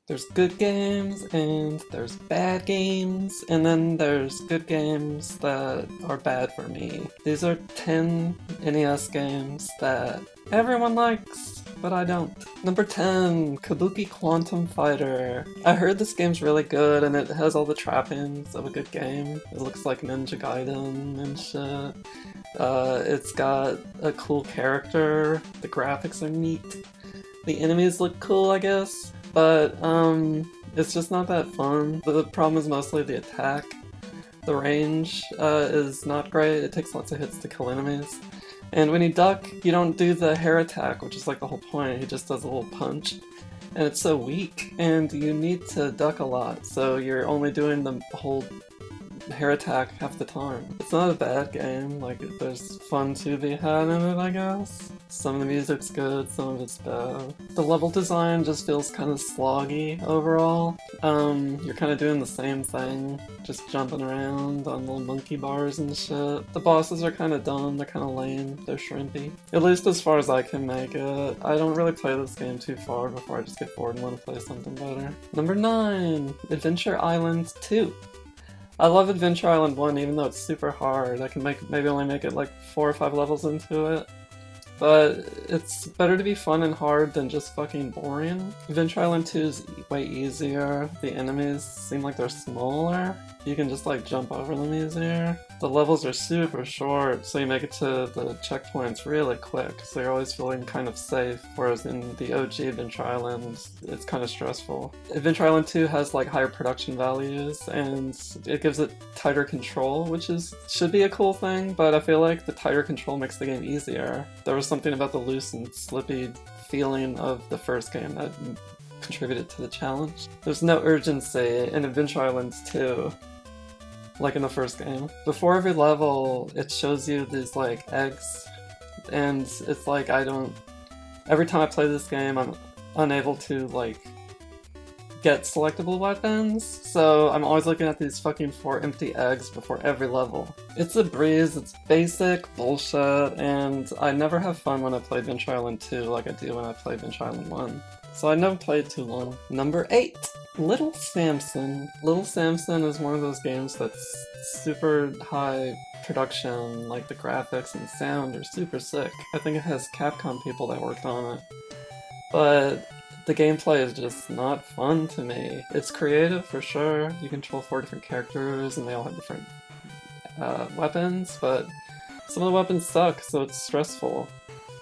There's good games and there's bad games, and then there's good games that are bad for me. These are 10 NES games that everyone likes, but I don't. Number 10, Kabuki Quantum Fighter. I heard this game's really good and it has all the trappings of a good game. It looks like Ninja Gaiden and shit. It's got a cool character, the graphics are neat, the enemies look cool, I guess. But, it's just not that fun. The problem is mostly the attack. The range, is not great. It takes lots of hits to kill enemies. And when you duck, you don't do the hair attack, which is like the whole point. He just does a little punch. And it's so weak, and you need to duck a lot, so you're only doing the whole hair attack half the time. It's not a bad game, like, there's fun to be had in it, I guess. Some of the music's good, some of it's bad. The level design just feels kind of sloggy overall. You're kind of doing the same thing, just jumping around on little monkey bars and shit. The bosses are kind of dumb, they're kind of lame, they're shrimpy. At least as far as I can make it. I don't really play this game too far before I just get bored and want to play something better. Number 9, Adventure Island 2. I love Adventure Island 1 even though it's super hard. I can maybe only make it like 4 or 5 levels into it. But it's better to be fun and hard than just fucking boring. Adventure Island 2 is way easier. The enemies seem like they're smaller. You can just like jump over them easier. The levels are super short, so you make it to the checkpoints really quick, so you're always feeling kind of safe, whereas in the OG Adventure Island, it's kind of stressful. Adventure Island 2 has like higher production values, and it gives it tighter control, which should be a cool thing, but I feel like the tighter control makes the game easier. There was something about the loose and slippy feeling of the first game that contributed to the challenge. There's no urgency in Adventure Island 2. Like in the first game. Before every level, it shows you these like eggs, and it's like every time I play this game, I'm unable to like get selectable weapons, so I'm always looking at these fucking 4 empty eggs before every level. It's a breeze, it's basic bullshit, and I never have fun when I play Adventure Island 2 like I do when I play Adventure Island 1. So I never played too long. Number 8, Little Samson. Little Samson is one of those games that's super high production, like the graphics and sound are super sick. I think it has Capcom people that worked on it. But the gameplay is just not fun to me. It's creative for sure. You control 4 different characters and they all have different weapons, but some of the weapons suck, so it's stressful.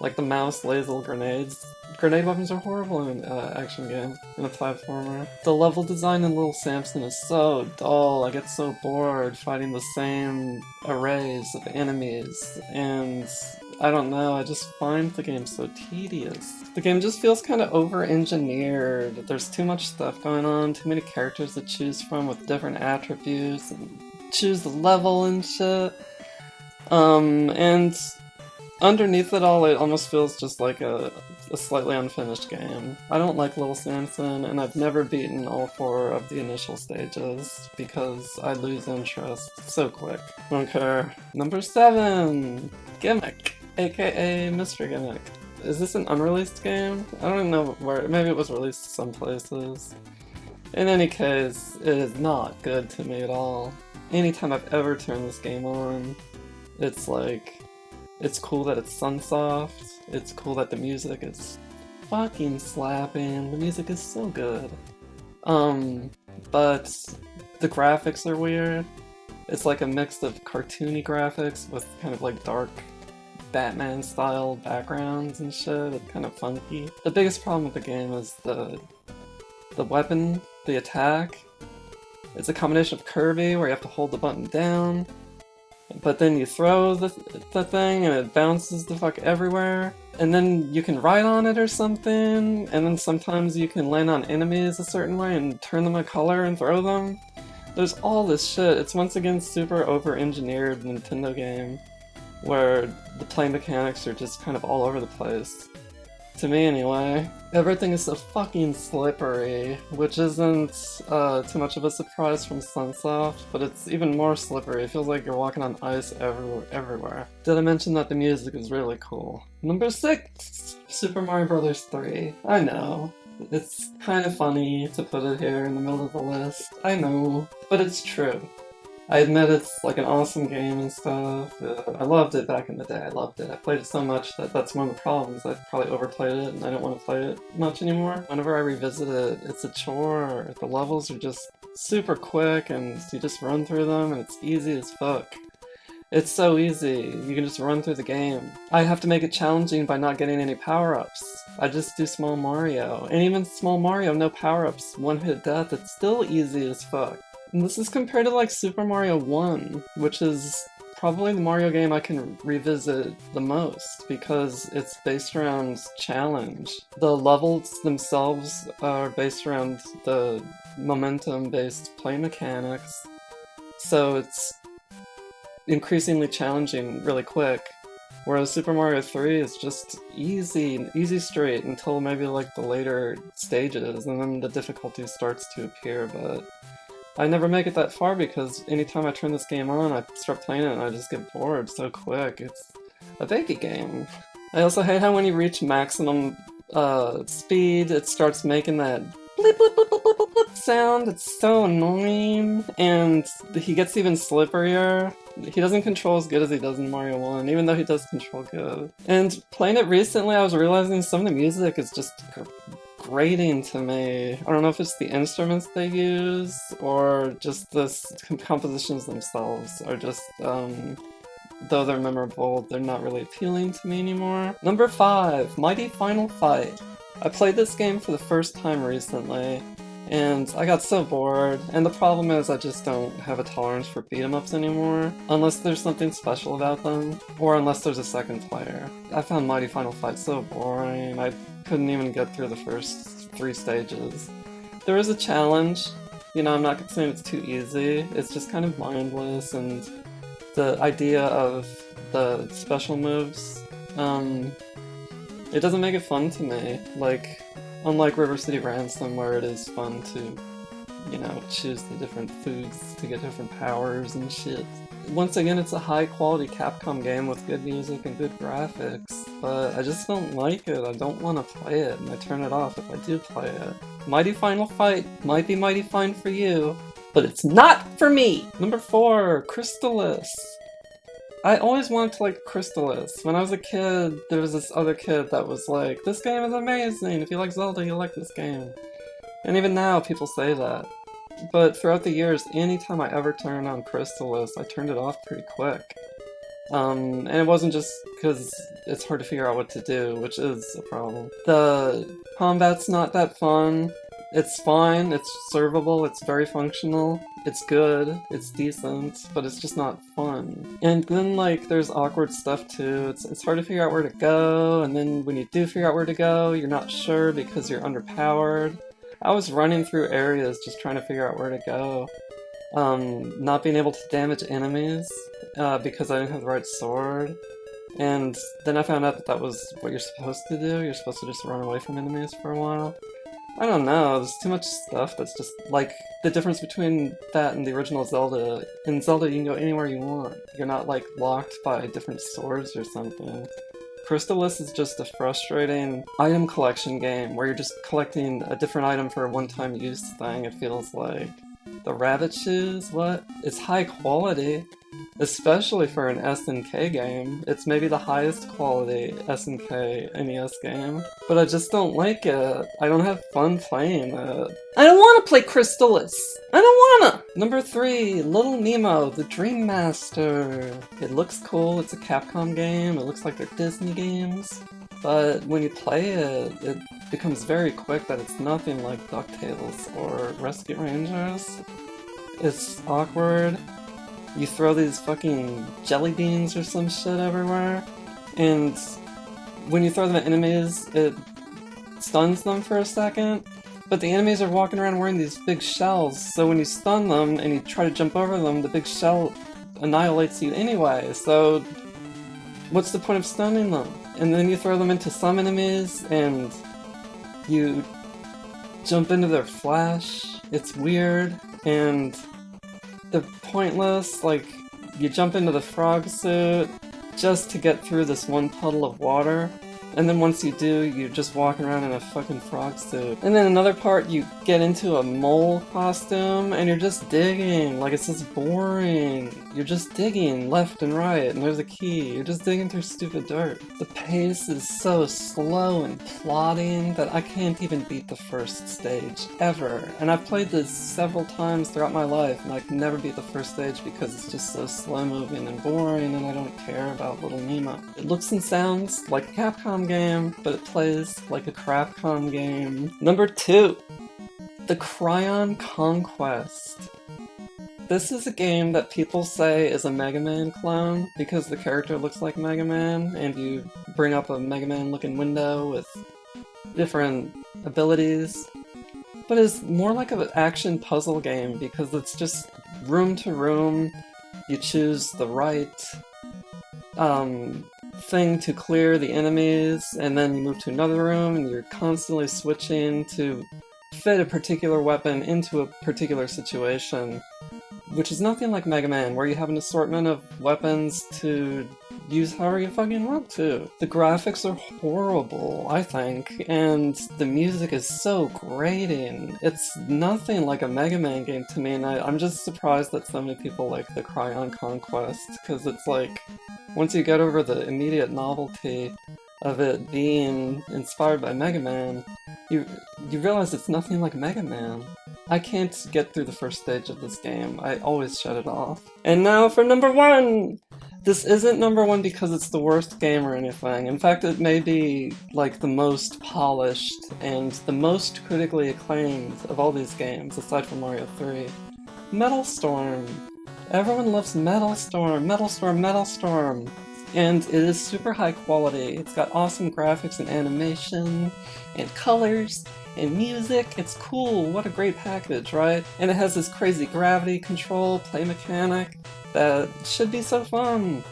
Like the mouse lays little grenades. Grenade weapons are horrible in an action game, in a platformer. The level design in Little Samson is so dull, I get so bored fighting the same arrays of enemies, and I don't know, I just find the game so tedious. The game just feels kind of over-engineered. There's too much stuff going on, too many characters to choose from with different attributes, and choose the level and shit. And underneath it all, it almost feels just like a slightly unfinished game. I don't like Little Samson, and I've never beaten all 4 of the initial stages because I lose interest so quick. I don't care. Number 7, Gimmick, aka Mr. Gimmick. Is this an unreleased game? I don't even know where. Maybe it was released some places. In any case, it is not good to me at all. Anytime I've ever turned this game on, it's like, it's cool that it's Sunsoft, it's cool that the music is fucking slapping, the music is so good. But the graphics are weird. It's like a mix of cartoony graphics with kind of like dark Batman-style backgrounds and shit. It's kind of funky. The biggest problem with the game is the weapon, the attack. It's a combination of Kirby, where you have to hold the button down, but then you throw the thing and it bounces the fuck everywhere. And then you can ride on it or something, and then sometimes you can land on enemies a certain way and turn them a color and throw them. There's all this shit. It's once again super over-engineered Nintendo game, where the play mechanics are just kind of all over the place. To me anyway. Everything is so fucking slippery, which isn't too much of a surprise from Sunsoft, but it's even more slippery. It feels like you're walking on ice everywhere. Did I mention that the music is really cool? Number 6! Super Mario Bros. 3. I know. It's kind of funny to put it here in the middle of the list, I know, but it's true. I admit it's like an awesome game and stuff. I loved it back in the day, I loved it. I played it so much that that's one of the problems. I probably overplayed it and I don't want to play it much anymore. Whenever I revisit it, it's a chore. The levels are just super quick and you just run through them and it's easy as fuck. It's so easy, you can just run through the game. I have to make it challenging by not getting any power-ups. I just do Small Mario, and even Small Mario, no power-ups, one-hit death, it's still easy as fuck. And this is compared to like Super Mario 1, which is probably the Mario game I can revisit the most, because it's based around challenge. The levels themselves are based around the momentum-based play mechanics, so it's increasingly challenging really quick, whereas Super Mario 3 is just easy straight until maybe like the later stages, and then the difficulty starts to appear, but I never make it that far because anytime I turn this game on, I start playing it and I just get bored so quick. It's a baby game. I also hate how when you reach maximum speed, it starts making that blip blip blip blip blip blip blip sound. It's so annoying, and he gets even slipperier. He doesn't control as good as he does in Mario 1, even though he does control good. And playing it recently, I was realizing some of the music is just grating to me. I don't know if it's the instruments they use, or just the compositions themselves are just, though they're memorable, they're not really appealing to me anymore. Number 5, Mighty Final Fight. I played this game for the first time recently, and I got so bored, and the problem is I just don't have a tolerance for beat-em-ups anymore, unless there's something special about them, or unless there's a second player. I found Mighty Final Fight so boring, I couldn't even get through the first 3 stages. There is a challenge, you know, I'm not saying it's too easy, it's just kind of mindless, and the idea of the special moves, it doesn't make it fun to me. Like, unlike River City Ransom, where it is fun to, you know, choose the different foods to get different powers and shit. Once again, it's a high-quality Capcom game with good music and good graphics, but I just don't like it. I don't want to play it, and I turn it off if I do play it. Mighty Final Fight might be mighty fine for you, but it's not for me! Number 4, Crystalis. I always wanted to like Crystalis. When I was a kid, there was this other kid that was like, this game is amazing, if you like Zelda, you'll like this game. And even now, people say that. But throughout the years, anytime I ever turned on Crystalis, I turned it off pretty quick. And it wasn't just because it's hard to figure out what to do, which is a problem. The combat's not that fun. It's fine, it's servable, it's very functional, it's good, it's decent, but it's just not fun. And then, like, there's awkward stuff too. It's hard to figure out where to go, and then when you do figure out where to go, you're not sure because you're underpowered. I was running through areas just trying to figure out where to go. Not being able to damage enemies, because I didn't have the right sword. And then I found out that that was what you're supposed to do. You're supposed to just run away from enemies for a while. I don't know, there's too much stuff that's just, like, the difference between that and the original Zelda. In Zelda, you can go anywhere you want. You're not, like, locked by different swords or something. Crystalis is just a frustrating item collection game where you're just collecting a different item for a one-time use thing, it feels like. The rabbit shoes? What? It's high quality, especially for an SNK game. It's maybe the highest quality SNK NES game, but I just don't like it. I don't have fun playing it. I don't want to play Crystalis! I don't wanna! Number 3, Little Nemo, the Dream Master. It looks cool, it's a Capcom game, it looks like they're Disney games, but when you play it, it becomes very quick that it's nothing like DuckTales or Rescue Rangers. It's awkward. You throw these fucking jelly beans or some shit everywhere, and when you throw them at enemies, it stuns them for a second, but the enemies are walking around wearing these big shells, so when you stun them and you try to jump over them, the big shell annihilates you anyway, so what's the point of stunning them? And then you throw them into some enemies, and you jump into their flash. It's weird, and they're pointless. Like, you jump into the frog suit just to get through this one puddle of water, And then once you do, you're just walking around in a fucking frog suit. And then another part, you get into a mole costume, and you're just digging. Like, it's just boring. You're just digging left and right, and there's a key. You're just digging through stupid dirt. The pace is so slow and plodding that I can't even beat the first stage, ever. And I've played this several times throughout my life, and I can never beat the first stage because it's just so slow-moving and boring, and I don't care about little Nemo. It looks and sounds like a Capcom game, but it plays like a Crapcom game. Number 2, the Krion Conquest. This is a game that people say is a Mega Man clone because the character looks like Mega Man, and you bring up a Mega Man looking window with different abilities. But it's more like an action puzzle game because it's just room to room. You choose the right thing to clear the enemies, and then you move to another room, and you're constantly switching to fit a particular weapon into a particular situation, which is nothing like Mega Man, where you have an assortment of weapons to use however you fucking want to. The graphics are horrible, I think, and the music is so grating. It's nothing like a Mega Man game to me, and I'm just surprised that so many people like the Krion Conquest, because it's like, once you get over the immediate novelty of it being inspired by Mega Man, you realize it's nothing like Mega Man. I can't get through the first stage of this game. I always shut it off. And now for number 1! This isn't number 1 because it's the worst game or anything. In fact, it may be like the most polished and the most critically acclaimed of all these games, aside from Mario 3. Metal Storm! Everyone loves Metal Storm! Metal Storm! Metal Storm! And it is super high quality. It's got awesome graphics and animation, and colors, and music. It's cool, what a great package, right? And it has this crazy gravity control play mechanic that should be so fun.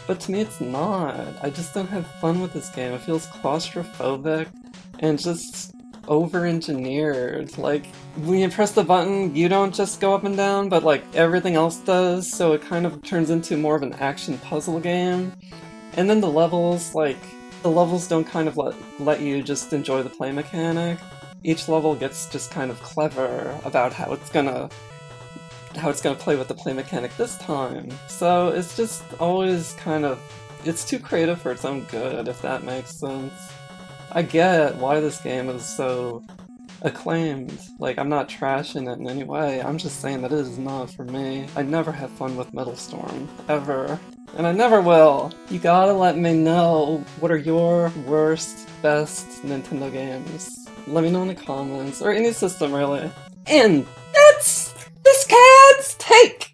But to me it's not. I just don't have fun with this game. It feels claustrophobic and just over-engineered. Like, when you press the button, you don't just go up and down, but like everything else does, so it kind of turns into more of an action puzzle game. And then the levels don't kind of let you just enjoy the play mechanic. Each level gets just kind of clever about how it's gonna play with the play mechanic this time. So it's just always kind of, it's too creative for its own good, if that makes sense. I get why this game is so acclaimed. Like, I'm not trashing it in any way, I'm just saying that it is not for me. I never have fun with Metal Storm, ever. And I never will! You gotta let me know, what are your worst, best Nintendo games? Let me know in the comments, or any system really. And that's this cat's take!